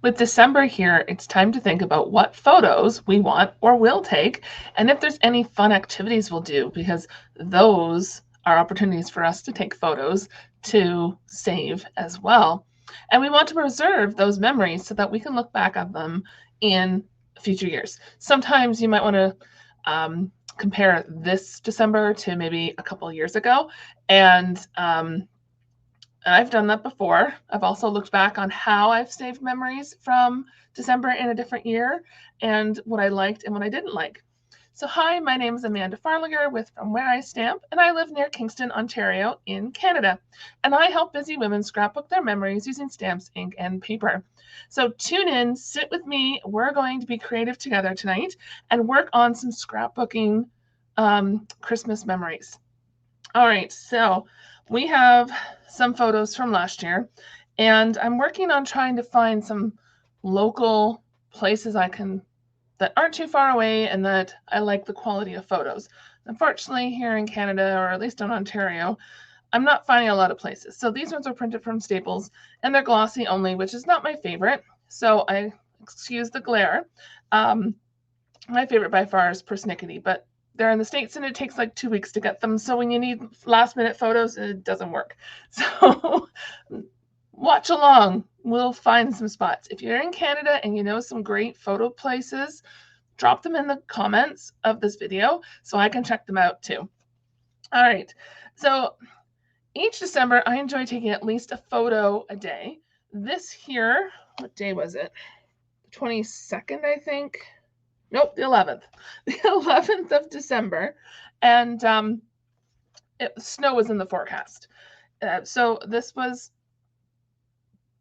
With December here, it's time to think about what photos we want or will take, and if there's any fun activities we'll do, because those are opportunities for us to take photos to save as well. And we want to preserve those memories so that we can look back at them in future years. Sometimes you might want to compare this December to maybe a couple of years ago, and I've done that before. I've also looked back on how I've saved memories from December in a different year and what I liked and what I didn't like. So hi, my name is Amanda Farlinger with From Where I Stamp, and I live near Kingston, Ontario in Canada. And I help busy women scrapbook their memories using stamps, ink, and paper. So tune in, sit with me. We're going to be creative together tonight and work on some scrapbooking Christmas memories. All right, so we have some photos from last year, and I'm working on trying to find some local places that aren't too far away and that I like the quality of photos. Unfortunately, here in Canada, or at least in Ontario, I'm not finding a lot of places. So these ones are printed from Staples, and they're glossy only, which is not my favorite. So I excuse the glare. My favorite by far is persnickety, but they're in the States and it takes like 2 weeks to get them. So when you need last minute photos, it doesn't work. So watch along. We'll find some spots. If you're in Canada and you know some great photo places, drop them in the comments of this video so I can check them out too. All right. So each December, I enjoy taking at least a photo a day. This here, what day was it? The 22nd, I think. Nope, the 11th. The 11th of December. And snow was in the forecast. So this was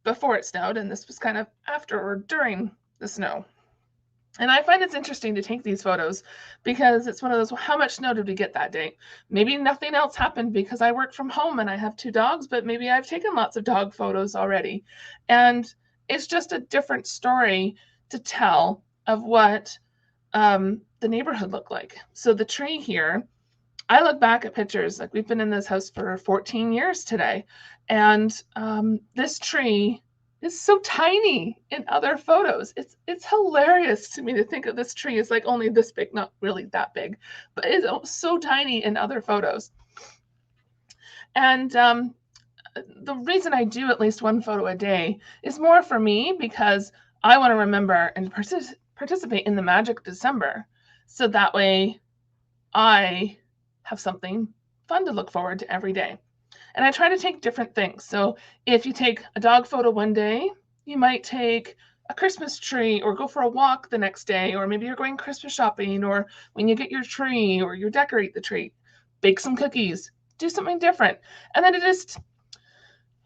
before it snowed, and this was kind of after or during the snow. And I find it's interesting to take these photos because it's one of those, well, how much snow did we get that day? Maybe nothing else happened because I work from home and I have 2 dogs, but maybe I've taken lots of dog photos already. And it's just a different story to tell of what the neighborhood looked like. So the tree here, I look back at pictures, like we've been in this house for 14 years today, and this tree is so tiny in other photos. It's hilarious to me to think of this tree as like only this big, not really that big, but it's so tiny in other photos. And the reason I do at least one photo a day is more for me because I want to remember and participate in the magic of December. So that way I have something fun to look forward to every day. And I try to take different things. So if you take a dog photo one day, you might take a Christmas tree or go for a walk the next day, or maybe you're going Christmas shopping, or when you get your tree or you decorate the tree, bake some cookies, do something different. And then it just,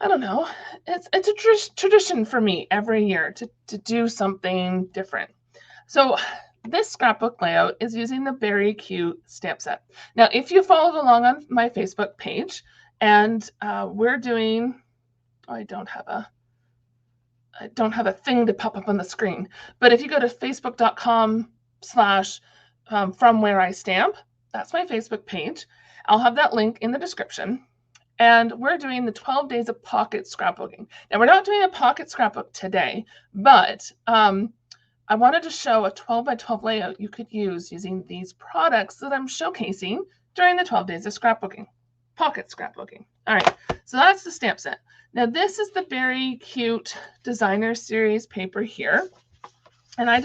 I don't know, it's a tradition for me every year to do something different. So this scrapbook layout is using the Beary Cute stamp set. Now, if you followed along on my Facebook page, and we're doing, oh, I don't have a thing to pop up on the screen, but if you go to facebook.com/fromwhereistamp, that's my Facebook page. I'll have that link in the description. And we're doing the 12 days of pocket scrapbooking. Now, we're not doing a pocket scrapbook today, but I wanted to show a 12 by 12 layout you could use using these products that I'm showcasing during the 12 days of scrapbooking, pocket scrapbooking. All right, so that's the stamp set. Now this is the Beary Cute Designer Series paper here. And I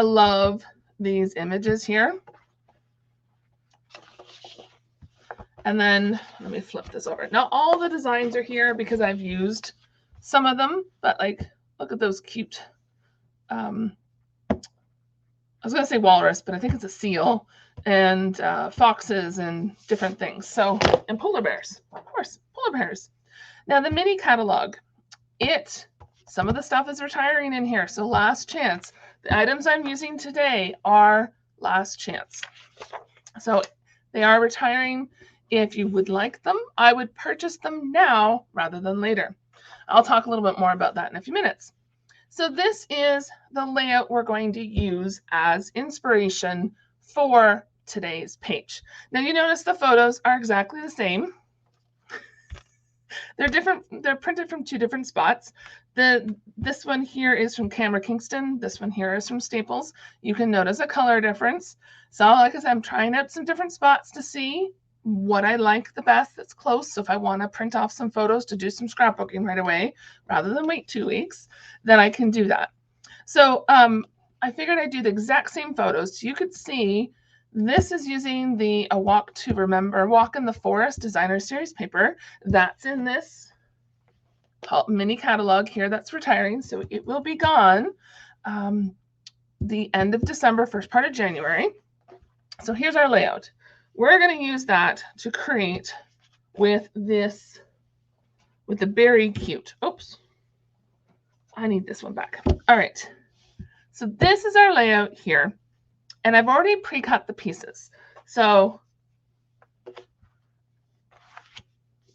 love these images here. And then let me flip this over. Now all the designs are here because I've used some of them, but like, look at those cute, I was going to say walrus, but I think it's a seal, and foxes and different things. So, and polar bears, of course, polar bears. Now the mini catalog, some of the stuff is retiring in here. So last chance. The items I'm using today are last chance. So they are retiring. If you would like them, I would purchase them now rather than later. I'll talk a little bit more about that in a few minutes. So this is the layout we're going to use as inspiration for today's page. Now you notice the photos are exactly the same. They're different. They're printed from 2 different spots. This one here is from Camera Kingston. This one here is from Staples. You can notice a color difference. So like I said, I'm trying out some different spots to see what I like the best that's close. So if I want to print off some photos to do some scrapbooking right away, rather than wait 2 weeks, then I can do that. So I figured I'd do the exact same photos. So you could see this is using the A Walk to Remember, Walk in the Forest Designer Series paper. That's in this mini catalog here that's retiring. So it will be gone the end of December, first part of January. So here's our layout. We're going to use that to create with this, with the Beary Cute. Oops, I need this one back. All right. So this is our layout here. And I've already pre-cut the pieces. So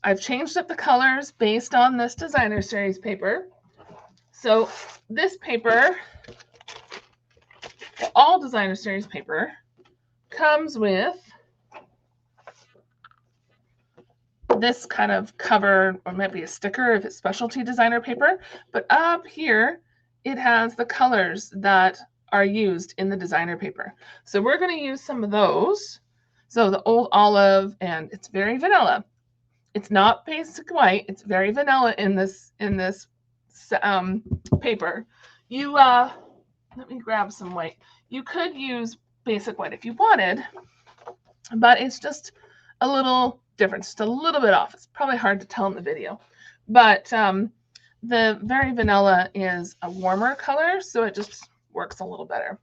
I've changed up the colors based on this designer series paper. So this paper, all designer series paper, comes with this kind of cover, or maybe a sticker if it's specialty designer paper. But up here, it has the colors that are used in the designer paper. So we're going to use some of those. So the Old Olive, and it's very vanilla. It's not basic white. It's very vanilla in this paper. You let me grab some white. You could use basic white if you wanted, but it's just a little different, just a little bit off. It's probably hard to tell in the video, but the very vanilla is a warmer color, so it just works a little better.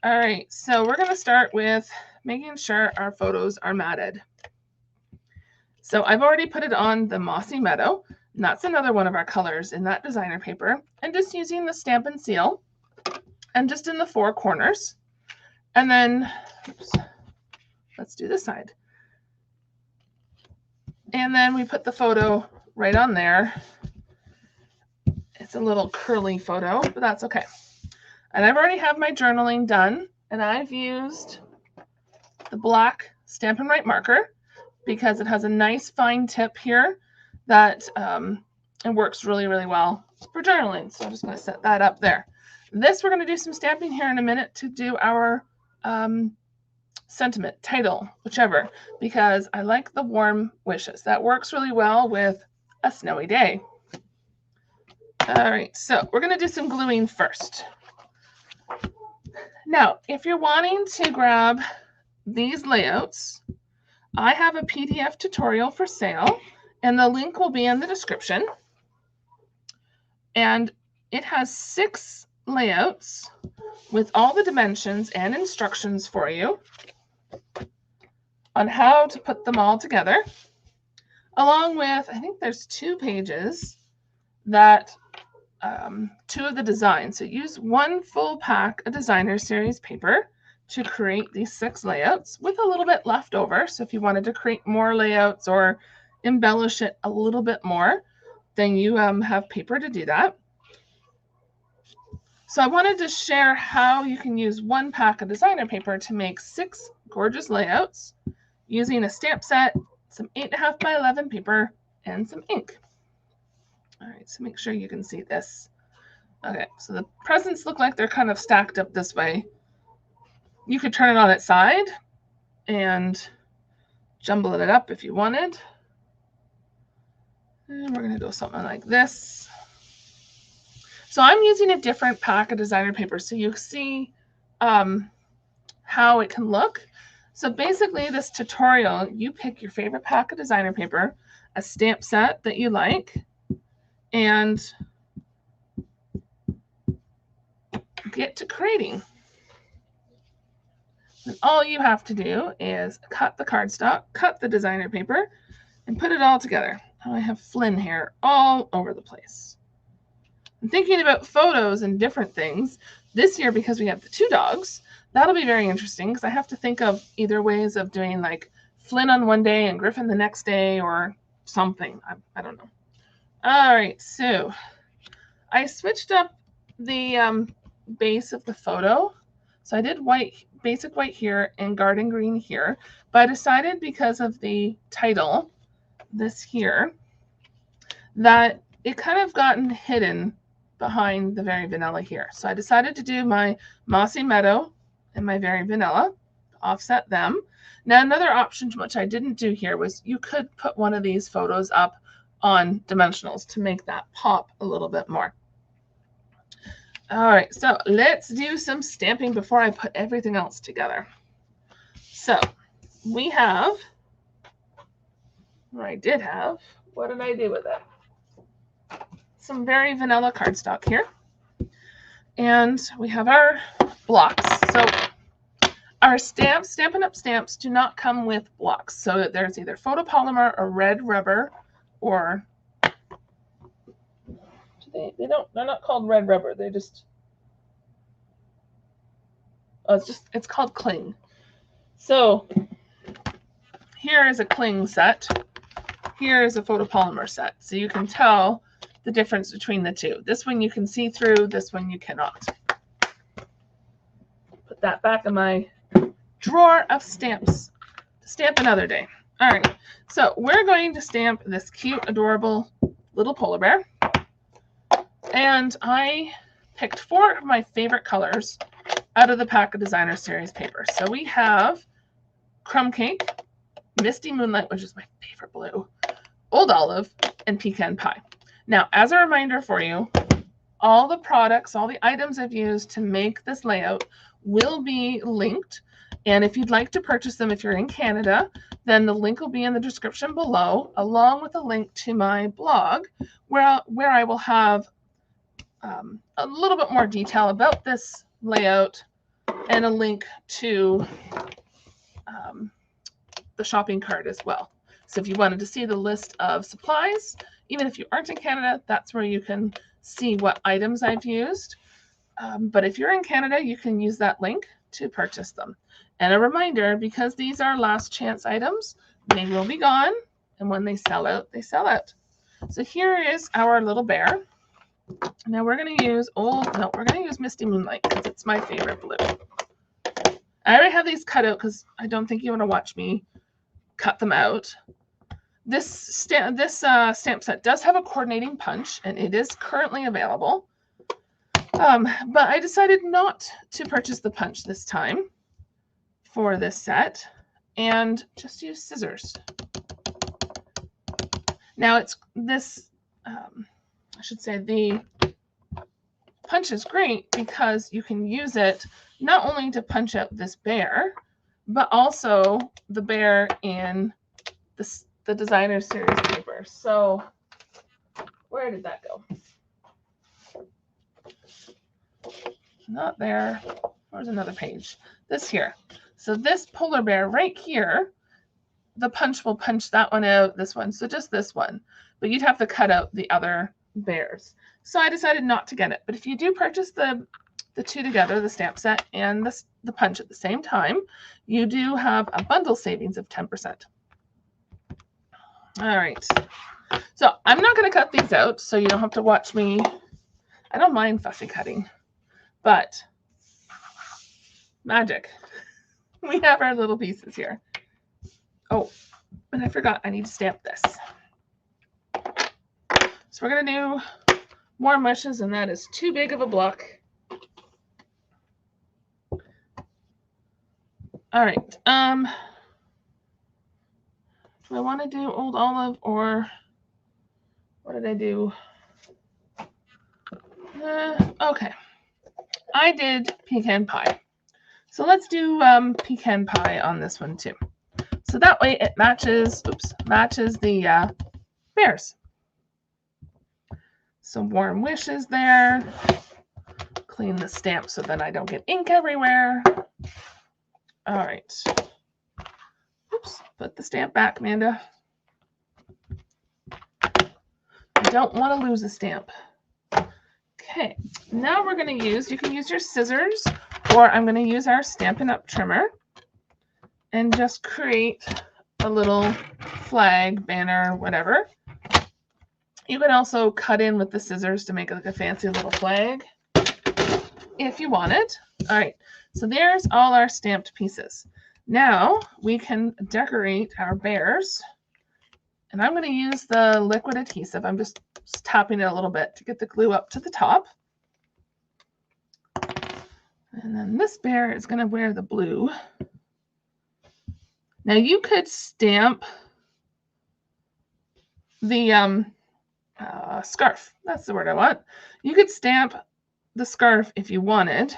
All right, so we're going to start with making sure our photos are matted. So I've already put it on the Mossy Meadow, and that's another one of our colors in that designer paper, and just using the Stampin' seal and just in the 4 corners. And then, oops, let's do this side. And then we put the photo right on there. It's a little curly photo, but that's okay. And I've already have my journaling done, and I've used the black Stampin' Right marker because it has a nice fine tip here that it works really, really well for journaling. So I'm just going to set that up there. This, we're going to do some stamping here in a minute to do our sentiment, title, whichever, because I like the warm wishes. That works really well with a snowy day. All right, so we're going to do some gluing first. Now, if you're wanting to grab these layouts, I have a PDF tutorial for sale, and the link will be in the description. And it has 6 layouts with all the dimensions and instructions for you on how to put them all together, along with, I think there's 2 pages that 2 of the designs. So use 1 full pack of designer series paper to create these 6 layouts with a little bit left over. So if you wanted to create more layouts or embellish it a little bit more, then you have paper to do that. So I wanted to share how you can use 1 pack of designer paper to make 6 gorgeous layouts using a stamp set, some 8.5 by 11 paper, and some ink. All right, so make sure you can see this. Okay, so the presents look like they're kind of stacked up this way. You could turn it on its side and jumble it up if you wanted. And we're going to go something like this. So I'm using a different pack of designer paper so you see how it can look. So basically this tutorial, you pick your favorite pack of designer paper, a stamp set that you like, and get to creating. And all you have to do is cut the cardstock, cut the designer paper, and put it all together. Now I have Flynn hair all over the place. I'm thinking about photos and different things this year because we have the 2 dogs. That'll be very interesting because I have to think of either ways of doing like Flynn on one day and Griffin the next day or something. I don't know. All right, so I switched up the base of the photo. So I did white, basic white here and garden green here, but I decided because of the title, this here, that it kind of gotten hidden behind the Very Vanilla here. So I decided to do my Mossy Meadow and my Very Vanilla, offset them. Now another option, which I didn't do here, was you could put one of these photos up on dimensionals to make that pop a little bit more. All right, so let's do some stamping before I put everything else together. So we have, or I did have, what did I do with it? Some Very Vanilla cardstock here. And we have our blocks. So our stamps, Stampin' Up! Stamps do not come with blocks. So there's either photopolymer or red rubber, or they're not called red rubber. They just, it's called cling. So here is a cling set. Here is a photopolymer set. So you can tell the difference between the two. This one you can see through, this one you cannot. Put that back in my drawer of stamps to stamp another day. All right, so we're going to stamp this cute, adorable little polar bear. And I picked 4 of my favorite colors out of the pack of Designer Series paper. So we have Crumb Cake, Misty Moonlight, which is my favorite blue, Old Olive, and Pecan Pie. Now, as a reminder for you, all the products, all the items I've used to make this layout will be linked. And if you'd like to purchase them, if you're in Canada, then the link will be in the description below, along with a link to my blog, where I will have a little bit more detail about this layout and a link to the shopping cart as well. So if you wanted to see the list of supplies, even if you aren't in Canada, that's where you can see what items I've used. But if you're in Canada, you can use that link to purchase them. And a reminder, because these are last chance items, they will be gone. And when they sell out, they sell out. So here is our little bear. Now we're going to use Misty Moonlight because it's my favorite blue. I already have these cut out because I don't think you want to watch me cut them out. This stamp set does have a coordinating punch, and it is currently available. But I decided not to purchase the punch this time for this set and just use scissors. Now it's this, I should say the punch is great because you can use it not only to punch out this bear, but also the bear in the Designer Series paper. So where did that go? Not there. There's another page. This here. So this polar bear right here, the punch will punch that one out, this one. So just this one. But you'd have to cut out the other bears. So I decided not to get it. But if you do purchase the two together, the stamp set and the punch at the same time, you do have a bundle savings of 10%. All right. So I'm not going to cut these out, so you don't have to watch me. I don't mind fussy cutting, but magic. We have our little pieces here. Oh, and I forgot I need to stamp this. So we're going to do more mushes, and that is too big of a block. All right. Do I want to do Old Olive or what did I do? Okay. I did Pecan Pie. So let's do Pecan Pie on this one too. So that way it matches the bears. Some Warm Wishes there. Clean the stamp so that I don't get ink everywhere. All right. Oops, put the stamp back, Amanda. I don't want to lose a stamp. Okay, now we're going to use, you can use your scissors, or I'm going to use our Stampin' Up! Trimmer and just create a little flag, banner, whatever. You can also cut in with the scissors to make it like a fancy little flag if you want it. All right, so there's all our stamped pieces. Now we can decorate our bears And I'm going to use the liquid adhesive. I'm just tapping it a little bit to get the glue up to the top. And then this bear is going to wear the blue. Now you could stamp the scarf. That's the word I want. You could stamp the scarf if you wanted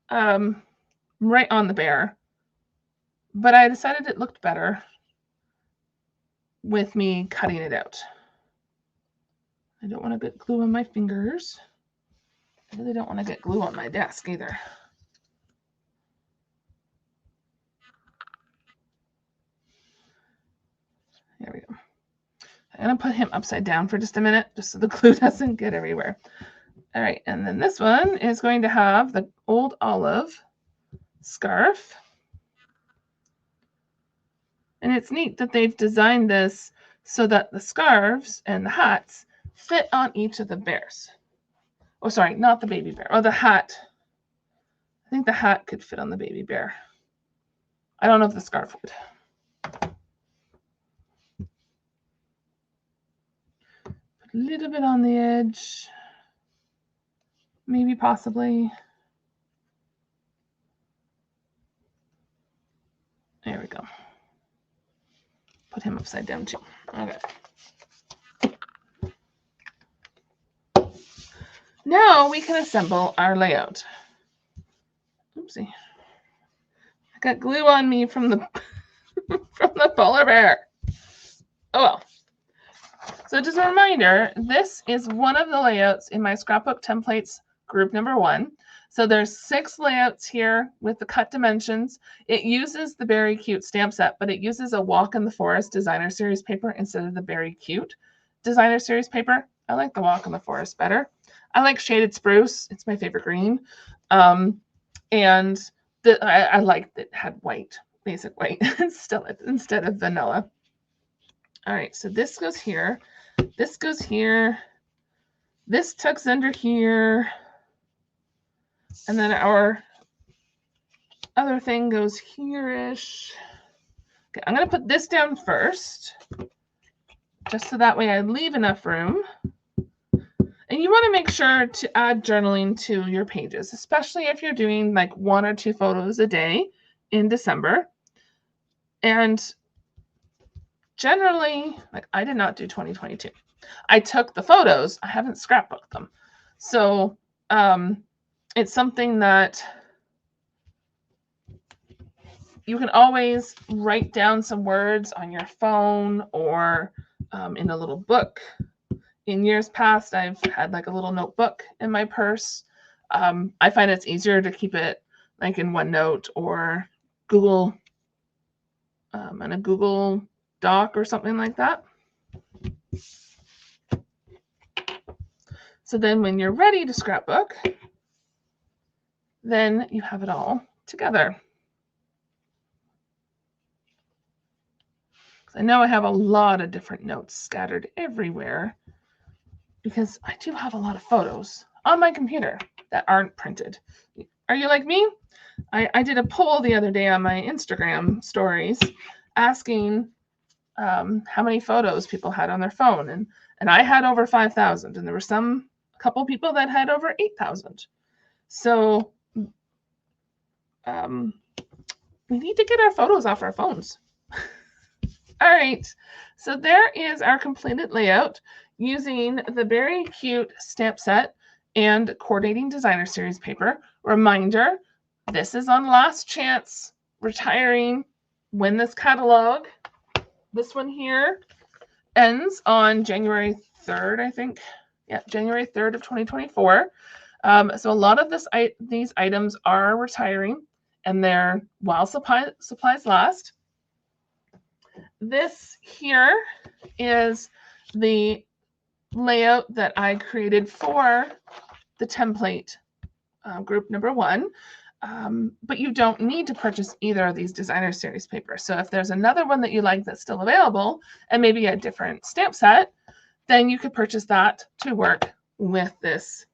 right on the bear. But I decided it looked better with me cutting it out. I don't want to get glue on my fingers. I really don't want to get glue on my desk either. There we go. I'm going to put him upside down for just a minute, just so the glue doesn't get everywhere. All right, and then this one is going to have the old olive scarf. And it's neat that they've designed this so that the scarves and the hats fit on each of the bears. Oh, sorry, not the baby bear. Oh, the hat. I think the hat could fit on the baby bear. I don't know if the scarf would. Put a little bit on the edge. Maybe, possibly. There we go. Put him upside down too. Okay. Now we can assemble our layout. Oopsie. I got glue on me from the from the polar bear. Oh well. So just a reminder, this is one of the layouts in my scrapbook templates group number 1. So there's 6 layouts here with the cut dimensions. It uses the Beary Cute stamp set, but it uses a Walk in the Forest Designer Series paper instead of the Beary Cute Designer Series paper. I like the Walk in the Forest better. I like Shaded Spruce. It's my favorite green. And I liked it had white, basic white instead of vanilla. All right, so this goes here. This goes here. This tucks under here. And then our other thing goes here-ish. Okay, I'm going to put this down first, just so that way I leave enough room. And you want to make sure to add journaling to your pages, especially if you're doing like 1 or 2 photos a day in December. And generally, like I did not do 2022. I took the photos. I haven't scrapbooked them. So it's something that you can always write down some words on your phone or in a little book. In years past, I've had like a little notebook in my purse. I find it's easier to keep it like in OneNote or Google, in a Google Doc or something like that. So then when you're ready to scrapbook, then you have it all together. I know I have a lot of different notes scattered everywhere because I do have a lot of photos on my computer that aren't printed. Are you like me? I did a poll the other day on my Instagram stories asking how many photos people had on their phone. And I had over 5,000, and there were a couple people that had over 8,000. So we need to get our photos off our phones. All right, so there is our completed layout using the Beary Cute stamp set and Coordinating Designer Series paper. Reminder, this is on last chance retiring when this catalog, this one here, ends on January 3rd, I think. Yeah, January 3rd of 2024. So a lot of these items are retiring, and they're while supplies last. This here is the layout that I created for the template group number 1. But you don't need to purchase either of these designer series papers. So if there's another one that you like that's still available and maybe a different stamp set, then you could purchase that to work with these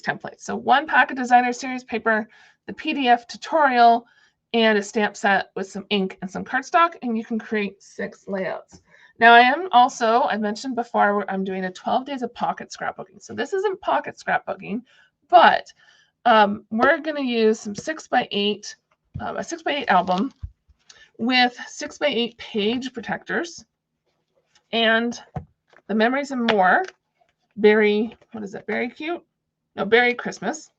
templates. So 1 pack of designer series paper, the PDF tutorial, and a stamp set with some ink and some cardstock, and you can create 6 layouts. Now I mentioned before, I'm doing a 12 days of pocket scrapbooking. So this isn't pocket scrapbooking, but we're going to use some 6x8, a 6x8 album with 6x8 page protectors and the Memories and More Beary, what is it? Beary Cute? No, Beary Christmas.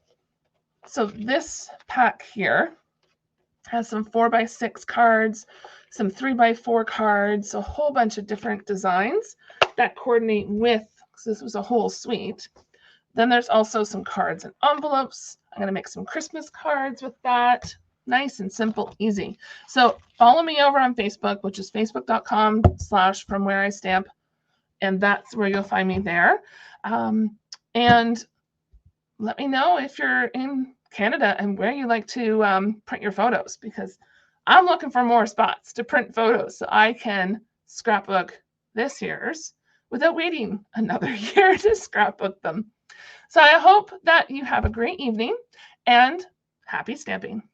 So this pack here has some 4x6 cards, some 3x4 cards, a whole bunch of different designs that coordinate with, because this was a whole suite. Then there's also some cards and envelopes. I'm going to make some Christmas cards with that. Nice and simple, easy. So follow me over on Facebook, which is facebook.com/fromwhereistamp. And that's where you'll find me there. And let me know if you're in Canada and where you like to print your photos, because I'm looking for more spots to print photos so I can scrapbook this year's without waiting another year to scrapbook them. So I hope that you have a great evening and happy stamping.